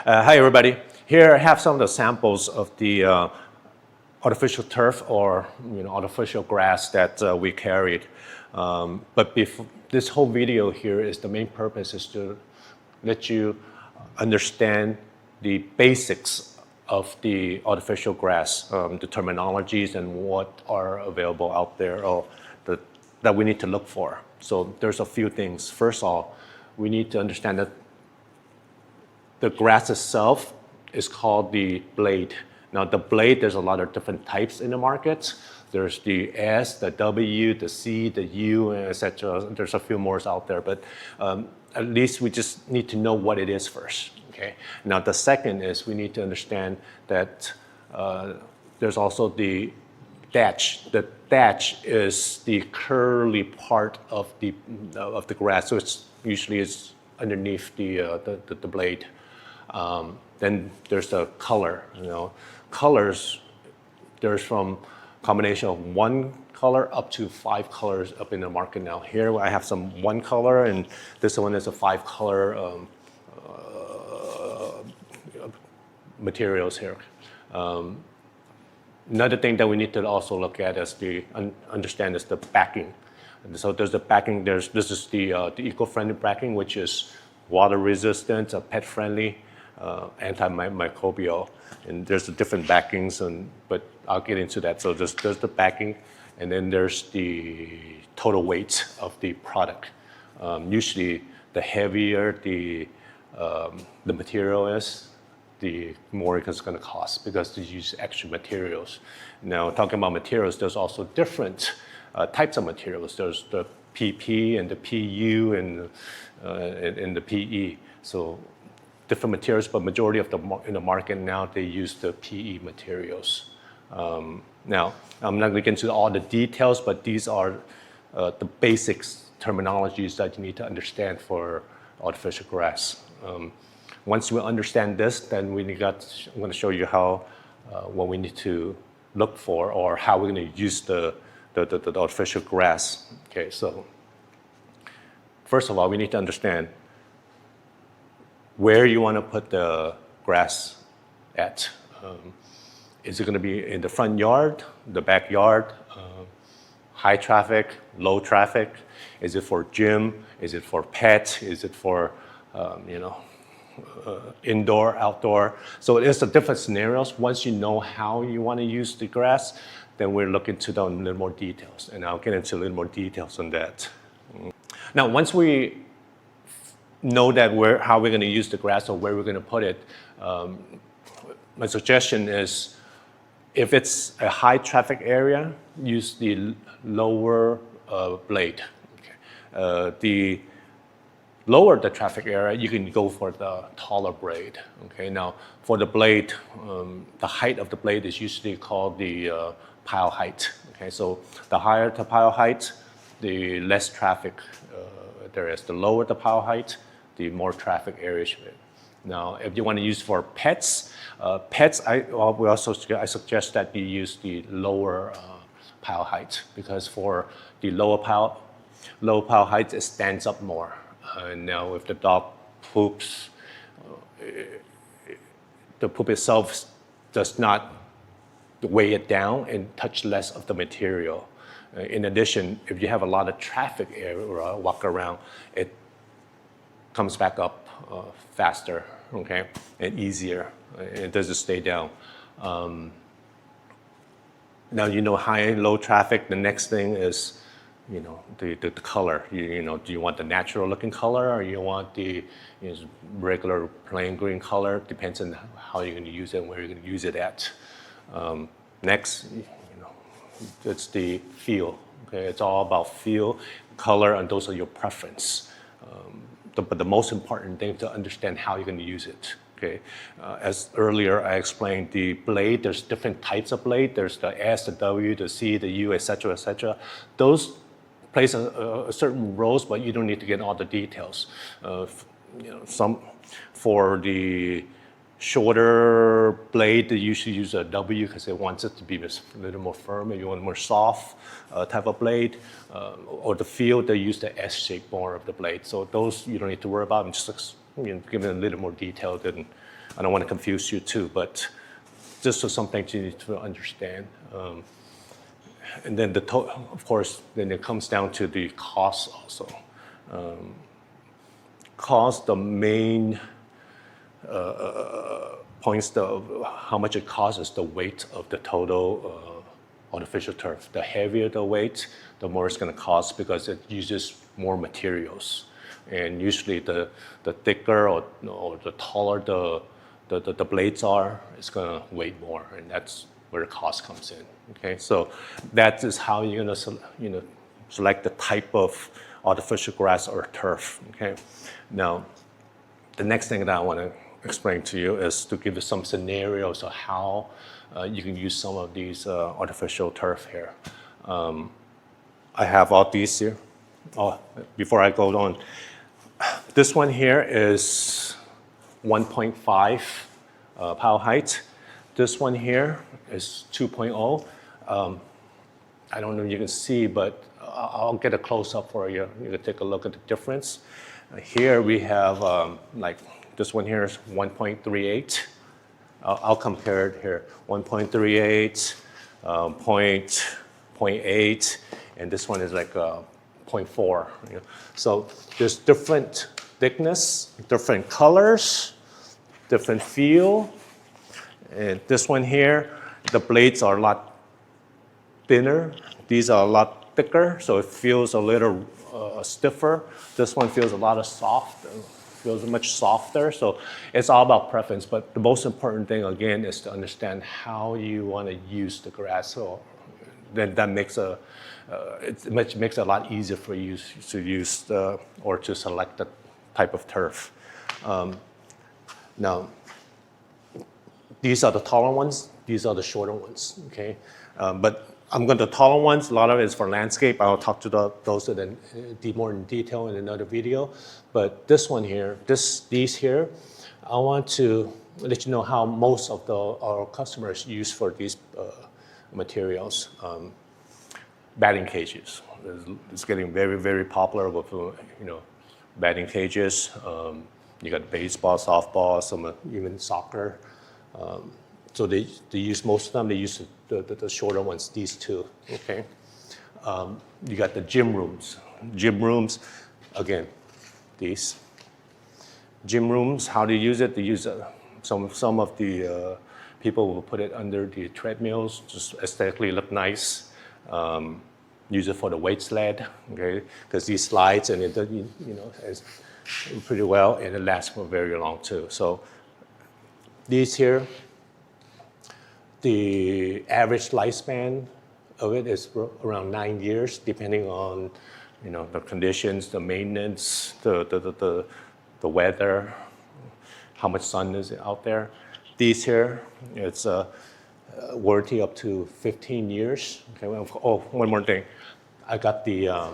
Hi, everybody. Here I have some of the samples of the artificial turf or artificial grass that we carried. But this whole video here is the main purpose is to let you understand the basics of the artificial grass, the terminologies and what are available out there or that we need to look for. So there's a few things. First of all, we need to understand that the grass itself is called the blade. Now the blade, there's a lot of different types in the market. There's the S, the W, the C, the U, etc. There's a few more out there, but at least we just need to know what it is first. Okay. Now the second is we need to understand that there's also the thatch. The thatch is the curly part of the grass, so it's usually is underneath the blade. Then there's the color. Colors. There's from combination of one color up to 5 colors up in the market now. Here I have some 1 color, and this one is a 5 color materials here. Another thing that we need to also look at is understand is the backing. And so there's the backing. This is the eco-friendly backing, which is water resistant, pet friendly, antimicrobial, and there's the different backings, but I'll get into that. So there's the backing, and then there's the total weight of the product. Usually, the heavier the material is, the more it's going to cost because they use extra materials. Now, talking about materials, there's also different types of materials. There's the PP and the PU and the PE. So different materials, but majority of in the market now they use the PE materials. Now, I'm not going to get into all the details, but these are the basics terminologies that you need to understand for artificial grass. Once we understand this, then I'm going to show you how what we need to look for or how we're going to use the artificial grass. Okay, so first of all, we need to understand where you want to put the grass at. Is it going to be in the front yard, the backyard, high traffic, low traffic? Is it for gym? Is it for pets? Is it for indoor, outdoor? So it's the different scenarios. Once you know how you want to use the grass, then we're looking to a little more details, and I'll get into a little more details on that. Now, once we know that how we're going to use the grass or where we're going to put it, my suggestion is if it's a high traffic area, use the lower blade. Okay. The lower the traffic area, you can go for the taller blade. Okay. Now, for the blade, the height of the blade is usually called the pile height. Okay. So the higher the pile height, the less traffic there is. The lower the pile height, the more traffic area should be. Now, if you want to use for pets, I suggest that you use the lower pile height because for the low pile height, it stands up more. Now, if the dog poops, the poop itself does not weigh it down and touch less of the material. In addition, if you have a lot of traffic area walk around, it comes back up faster, okay, and easier. It doesn't stay down. Now high and low traffic. The next thing is the color. Do you want the natural looking color or you want the regular plain green color? Depends on how you're going to use it and where you're going to use it at. Next, it's the feel. Okay, it's all about feel, color, and those are your preference. But the most important thing to understand how you're going to use it. Okay, as earlier I explained, the blade. There's different types of blade. There's the S, the W, the C, the U, etc., etc. Those plays a certain roles, but you don't need to get all the details. Some for the shorter blade, they usually use a W because they want it to be a little more firm. If you want a more soft type of blade, or the feel, they use the S shape more of the blade. So those you don't need to worry about. I'm just give it a little more detail. Than I don't want to confuse you too, but just something you need to understand. And then of course, then it comes down to the cost also. Cost, the main points of how much it costs is the weight of the total artificial turf. The heavier the weight, the more it's going to cost because it uses more materials. And usually the thicker or the taller the blades are, it's going to weigh more, and that's where the cost comes in. Okay, so that is how you're going to select the type of artificial grass or turf. Okay, now the next thing that I want to explain to you is to give you some scenarios of how you can use some of these artificial turf here. I have all these here. Oh, before I go on, this one here is 1.5 pile height. This one here is 2.0. I don't know if you can see, but I'll get a close-up for you. You can take a look at the difference. Here we have, like this one here is 1.38. I'll compare it here. 1.38, 0.8, and this one is like 0.4. So there's different thickness, different colors, different feel. And this one here, the blades are a lot thinner. These are a lot thicker, so it feels a little stiffer. This one feels a lot feels much softer. So it's all about preference. But the most important thing again is to understand how you want to use the grass. So then that makes it makes it a lot easier for you to use or to select the type of turf. Now, these are the taller ones. These are the shorter ones. Okay, but I'm going to the taller ones. A lot of it is for landscape. I'll talk to those in more in detail in another video. But this one here, these here, I want to let you know how most of our customers use for these materials. Batting cages. It's getting very, very popular with batting cages. You got baseball, softball, some even soccer. So they use most of them. They use the shorter ones. These two. Okay. You got the gym rooms. Gym rooms, again, these gym rooms. How do you use it? They use some of the people will put it under the treadmills, just aesthetically look nice. Use it for the weight sled, okay? Because these slides and it it's pretty well, and it lasts for very long too. So these here, the average lifespan of it is around 9 years, depending on the conditions, the maintenance, the weather, how much sun is out there. These here, it's warranty up to 15 years. Okay. Oh, one more thing. I got the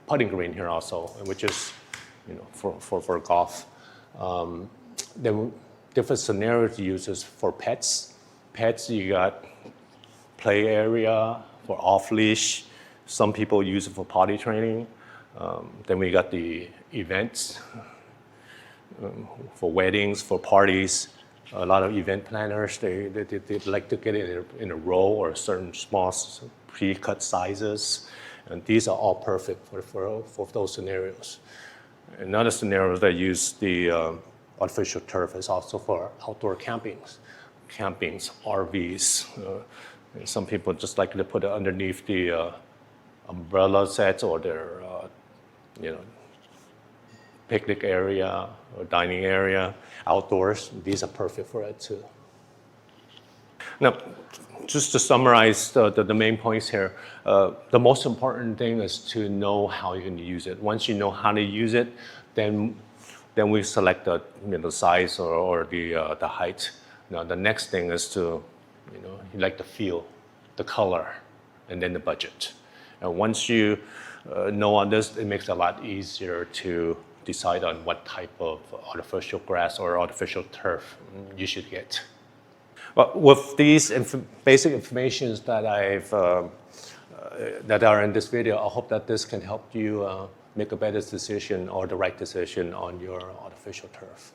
putting green here also, which is for golf. Then different scenarios to use is for pets. Pets, you got play area for off leash. Some people use it for potty training. Then we got the events for weddings, for parties. A lot of event planners, they like to get it in a row or certain small pre-cut sizes. And these are all perfect for those scenarios. Another scenario that use the artificial turf is also for outdoor campings, RVs. Some people just like to put it underneath the umbrella sets or their picnic area or dining area, outdoors. These are perfect for it too. Now, just to summarize the main points here, the most important thing is to know how you're going to use it. Once you know how to use it, then we select the size or the height. Now the next thing is to you like the feel, the color, and then the budget. And once you know all this, it makes it a lot easier to decide on what type of artificial grass or artificial turf you should get. But with these basic informations that that are in this video, I hope that this can help you make a better decision or the right decision on your artificial turf.